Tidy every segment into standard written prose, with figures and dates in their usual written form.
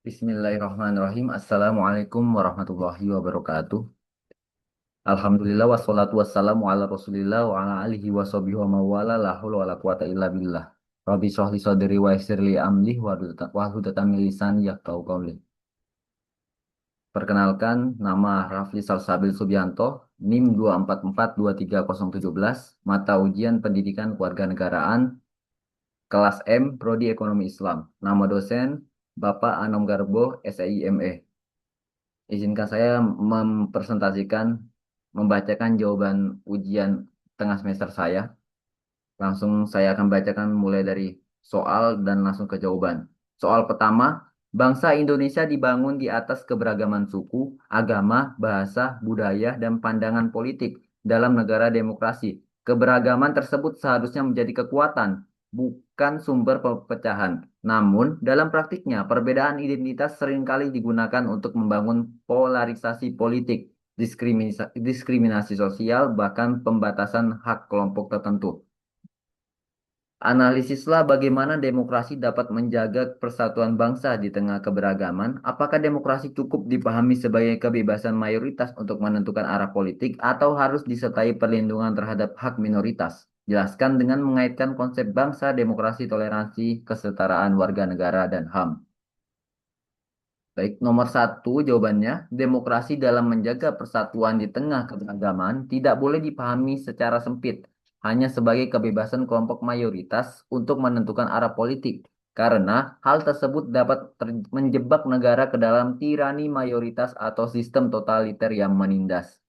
Bismillahirrahmanirrahim. Assalamualaikum warahmatullahi wabarakatuh. Alhamdulillah wassalatu wassalamu ala Rasulillah wa ala alihi wa sahbihi wa mawala la haula wala quwata illa billah. Rabbi shrah li sadri wa yassir li amri wahlul 'uqdatam min lisani yafqahu qawli. Perkenalkan, nama Rafli Salsabil Subianto, NIM 2442317, mata ujian Pendidikan Kewarganegaraan, kelas M, Prodi Ekonomi Islam. Nama dosen Bapak Anom Garbo, SIME. Izinkan saya membacakan jawaban ujian tengah semester saya. Langsung saya akan bacakan mulai dari soal dan langsung ke jawaban. Soal pertama, bangsa Indonesia dibangun di atas keberagaman suku, agama, bahasa, budaya, dan pandangan politik dalam negara demokrasi. Keberagaman tersebut seharusnya menjadi kekuatan, bukan sumber perpecahan. Namun, dalam praktiknya, perbedaan identitas seringkali digunakan untuk membangun polarisasi politik, diskriminasi sosial, bahkan pembatasan hak kelompok tertentu. Analisislah bagaimana demokrasi dapat menjaga persatuan bangsa di tengah keberagaman. Apakah demokrasi cukup dipahami sebagai kebebasan mayoritas untuk menentukan arah politik atau harus disertai perlindungan terhadap hak minoritas? Jelaskan dengan mengaitkan konsep bangsa, demokrasi, toleransi, kesetaraan warga negara, dan HAM. Baik, nomor satu jawabannya, demokrasi dalam menjaga persatuan di tengah keberagaman tidak boleh dipahami secara sempit, hanya sebagai kebebasan kelompok mayoritas untuk menentukan arah politik, karena hal tersebut dapat menjebak negara ke dalam tirani mayoritas atau sistem totaliter yang menindas.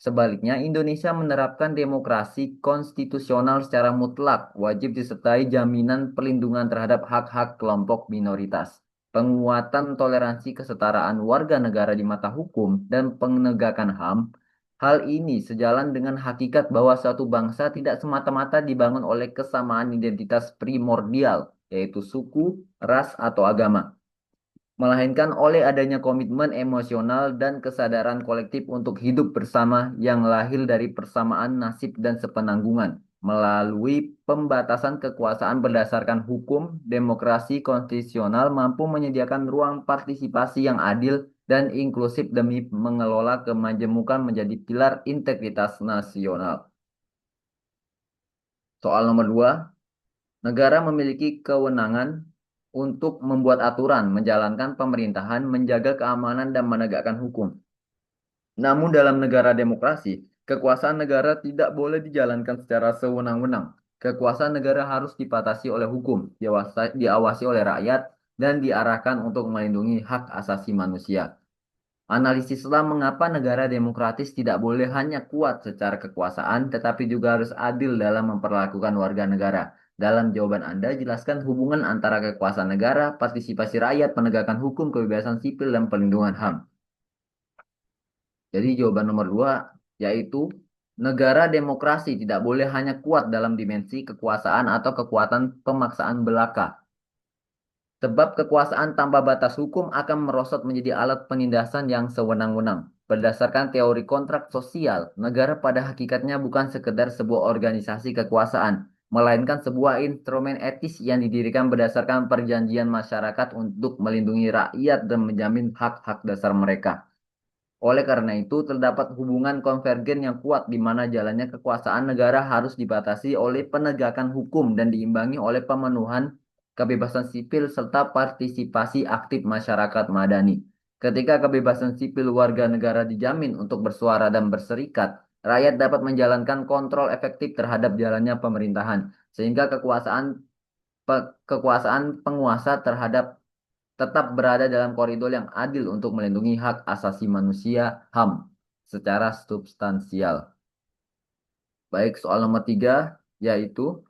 Sebaliknya, Indonesia menerapkan demokrasi konstitusional secara mutlak, wajib disertai jaminan perlindungan terhadap hak-hak kelompok minoritas, penguatan toleransi kesetaraan warga negara di mata hukum, dan penegakan HAM. Hal ini sejalan dengan hakikat bahwa suatu bangsa tidak semata-mata dibangun oleh kesamaan identitas primordial, yaitu suku, ras, atau agama, melainkan oleh adanya komitmen emosional dan kesadaran kolektif untuk hidup bersama yang lahir dari persamaan nasib dan sepenanggungan. Melalui pembatasan kekuasaan berdasarkan hukum, demokrasi konstitusional mampu menyediakan ruang partisipasi yang adil dan inklusif demi mengelola kemajemukan menjadi pilar integritas nasional. Soal nomor 2, negara memiliki kewenangan untuk membuat aturan, menjalankan pemerintahan, menjaga keamanan, dan menegakkan hukum. Namun dalam negara demokrasi, kekuasaan negara tidak boleh dijalankan secara sewenang-wenang. Kekuasaan negara harus dibatasi oleh hukum, diawasi oleh rakyat, dan diarahkan untuk melindungi hak asasi manusia. Analisislah mengapa negara demokratis tidak boleh hanya kuat secara kekuasaan, tetapi juga harus adil dalam memperlakukan warga negara. Dalam jawaban Anda, jelaskan hubungan antara kekuasaan negara, partisipasi rakyat, penegakan hukum, kebebasan sipil, dan perlindungan HAM. Jadi jawaban nomor 2 yaitu negara demokrasi tidak boleh hanya kuat dalam dimensi kekuasaan atau kekuatan pemaksaan belaka. Sebab kekuasaan tanpa batas hukum akan merosot menjadi alat penindasan yang sewenang-wenang. Berdasarkan teori kontrak sosial, negara pada hakikatnya bukan sekedar sebuah organisasi kekuasaan, melainkan sebuah instrumen etis yang didirikan berdasarkan perjanjian masyarakat untuk melindungi rakyat dan menjamin hak-hak dasar mereka. Oleh karena itu, terdapat hubungan konvergen yang kuat di mana jalannya kekuasaan negara harus dibatasi oleh penegakan hukum dan diimbangi oleh pemenuhan kebebasan sipil serta partisipasi aktif masyarakat madani. Ketika kebebasan sipil warga negara dijamin untuk bersuara dan berserikat, rakyat dapat menjalankan kontrol efektif terhadap jalannya pemerintahan, sehingga kekuasaan penguasa tetap berada dalam koridor yang adil untuk melindungi hak asasi manusia HAM secara substansial. Baik, soal nomor 3 yaitu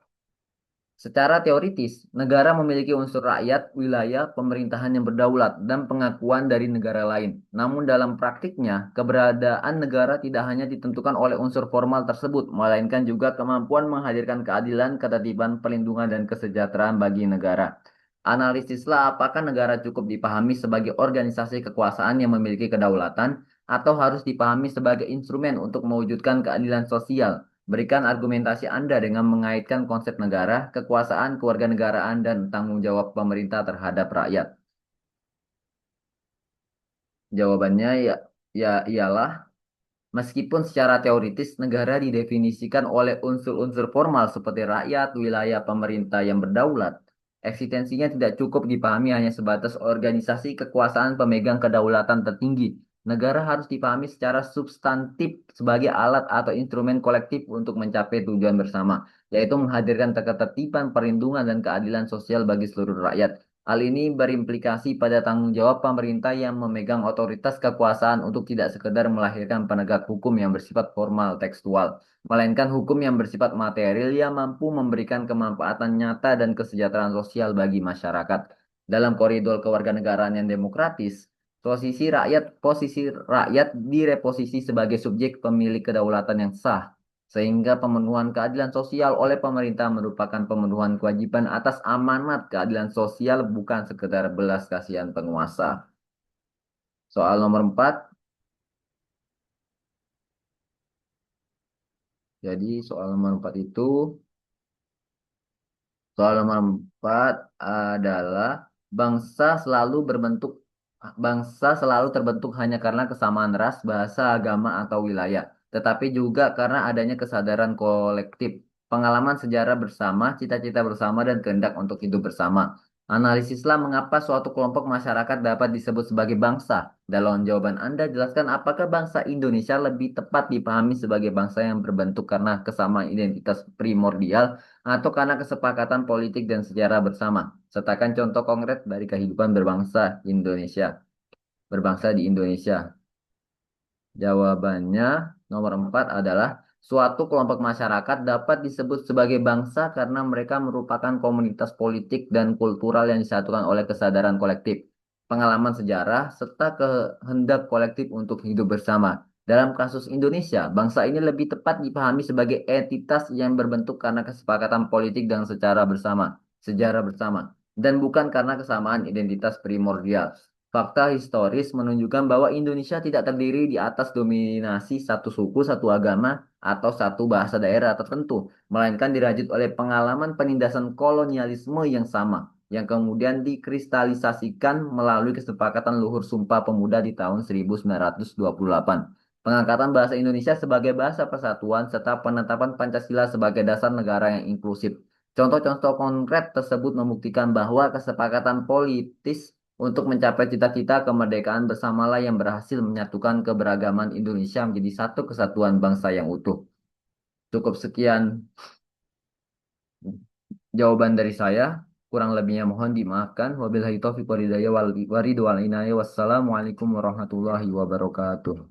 secara teoritis negara memiliki unsur rakyat, wilayah, pemerintahan yang berdaulat, dan pengakuan dari negara lain. Namun dalam praktiknya, keberadaan negara tidak hanya ditentukan oleh unsur formal tersebut, melainkan juga kemampuan menghadirkan keadilan, ketertiban, perlindungan, dan kesejahteraan bagi negara. Analisislah apakah negara cukup dipahami sebagai organisasi kekuasaan yang memiliki kedaulatan atau harus dipahami sebagai instrumen untuk mewujudkan keadilan sosial. Berikan argumentasi Anda dengan mengaitkan konsep negara, kekuasaan, kewarganegaraan, dan tanggung jawab pemerintah terhadap rakyat. Jawabannya ialah meskipun secara teoritis negara didefinisikan oleh unsur-unsur formal seperti rakyat, wilayah, pemerintah yang berdaulat, eksistensinya tidak cukup dipahami hanya sebatas organisasi kekuasaan pemegang kedaulatan tertinggi. Negara harus dipahami secara substantif sebagai alat atau instrumen kolektif untuk mencapai tujuan bersama, yaitu menghadirkan ketertiban, perlindungan, dan keadilan sosial bagi seluruh rakyat. Hal ini berimplikasi pada tanggung jawab pemerintah yang memegang otoritas kekuasaan untuk tidak sekedar melahirkan penegak hukum yang bersifat formal tekstual, melainkan hukum yang bersifat material yang mampu memberikan kemanfaatan nyata dan kesejahteraan sosial bagi masyarakat. Dalam koridor kewarganegaraan yang demokratis, posisi rakyat direposisi sebagai subjek pemilik kedaulatan yang sah, sehingga pemenuhan keadilan sosial oleh pemerintah merupakan pemenuhan kewajiban atas amanat keadilan sosial bukan sekedar belas kasihan penguasa. Soal nomor 4, jadi soal nomor 4 itu, soal nomor 4 adalah bangsa selalu berbentuk bangsa selalu terbentuk hanya karena kesamaan ras, bahasa, agama, atau wilayah, tetapi juga karena adanya kesadaran kolektif, pengalaman sejarah bersama, cita-cita bersama, dan kehendak untuk hidup bersama. Analisislah mengapa suatu kelompok masyarakat dapat disebut sebagai bangsa. Dalam jawaban Anda, jelaskan apakah bangsa Indonesia lebih tepat dipahami sebagai bangsa yang berbentuk karena kesamaan identitas primordial atau karena kesepakatan politik dan sejarah bersama. Sertakan contoh konkret dari kehidupan berbangsa di Indonesia. Jawabannya nomor 4 adalah suatu kelompok masyarakat dapat disebut sebagai bangsa karena mereka merupakan komunitas politik dan kultural yang disatukan oleh kesadaran kolektif, pengalaman sejarah, serta kehendak kolektif untuk hidup bersama. Dalam kasus Indonesia, bangsa ini lebih tepat dipahami sebagai entitas yang berbentuk karena kesepakatan politik dan sejarah bersama, dan bukan karena kesamaan identitas primordial. Fakta historis menunjukkan bahwa Indonesia tidak terdiri di atas dominasi satu suku, satu agama, atau satu bahasa daerah tertentu, melainkan dirajut oleh pengalaman penindasan kolonialisme yang sama, yang kemudian dikristalisasikan melalui kesepakatan Luhur Sumpah Pemuda di tahun 1928. Pengangkatan bahasa Indonesia sebagai bahasa persatuan serta penetapan Pancasila sebagai dasar negara yang inklusif. Contoh-contoh konkret tersebut membuktikan bahwa kesepakatan politis untuk mencapai cita-cita kemerdekaan bersamalah yang berhasil menyatukan keberagaman Indonesia menjadi satu kesatuan bangsa yang utuh. Cukup sekian jawaban dari saya. Kurang lebihnya mohon dimaafkan. Wabillahi taufiq walhidayah wal inayah. Wassalamualaikum warahmatullahi wabarakatuh.